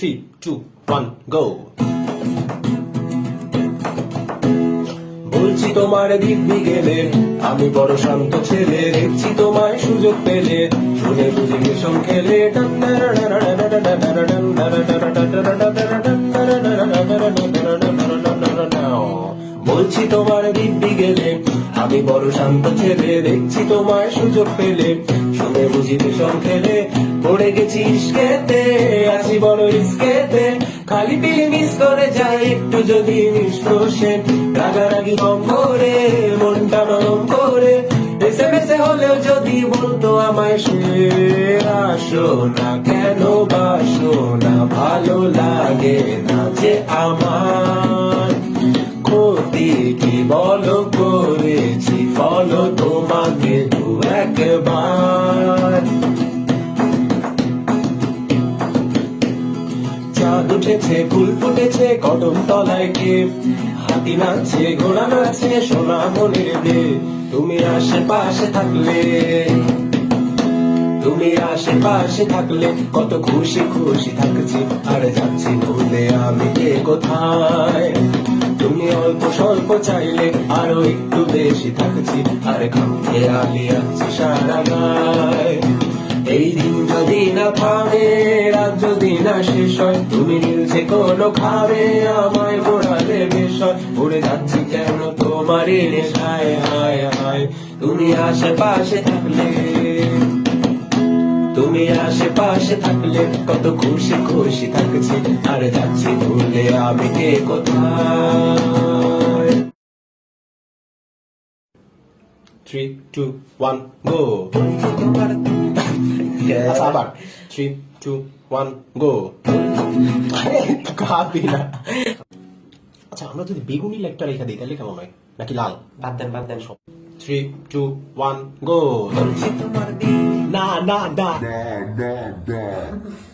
3, 2, 1, go. বলছি তোমার দিব্যি গেলে আমি বড় শান্ত ছেলে, দেখছি তোমায় সুযোগ পেলে শুনে বুঝে ভীষণ খেলে। বলছি তোমার দিব্যি গেলে আমি বড় শান্ত ছেলে, দেখছি তোমায় সুযোগ পেলে শুনে বুঝি ভীষণ খেলে। পড়ে গেছি ইস্কেতে, আছি বড় ইস্কেতে, খালি পিলি মিস করে যাই একটু যদি মিষ্ট সে। রাগারাগি কম করে মনটা নরম করে এসএমএসে হলেও যদি বলতো আমায় সে। আসো না কেন বাসো না, ভালো লাগে না যে আমার। ক্ষতি কি বলো করেছি, ফলো তোমাকে দু একবার। চাঁদ উঠেছে ফুল ফুটেছে কদম তলায় কে, হাতি নাচছে ঘোড়া নাচছে সোনা মনের দে। তুমি আশেপাশে থাকলে, তুমি আশেপাশে থাকলে কত খুশি খুশি থাকছি, আর যাচ্ছি ভুলে আমি কে কোথায়। তুমি অল্প স্বল্প চাইলে আরো একটু বেশি থাকছি, আর খামখে আলি আছি সারা গায়। এই দিন যদি না থামে, রাত যদি না শেষ হয়, তুমি নীলছে কোনো খাবে আমায় মোড়ালে বেশ হয়। উড়ে যাচ্ছি কেন তোমারই নেশায়, হায় হায়। তুমি আশেপাশে থাকলে, তুমি আশেপাশে থাকলে কত খুশি খুশি থাকছি, আর যাচ্ছি ভুলে আমি কে কোথায়। 3, 2, 1, go. আচ্ছা আবার 3, 2, 1, go. কাঁপি না। আচ্ছা আমরা যদি বেগুনি লাইটটা রেখে দিই তাহলে কেমন হয়, নাকি লাল? বাদ দেন সব। 3, 2, 1, go. না না না Nah.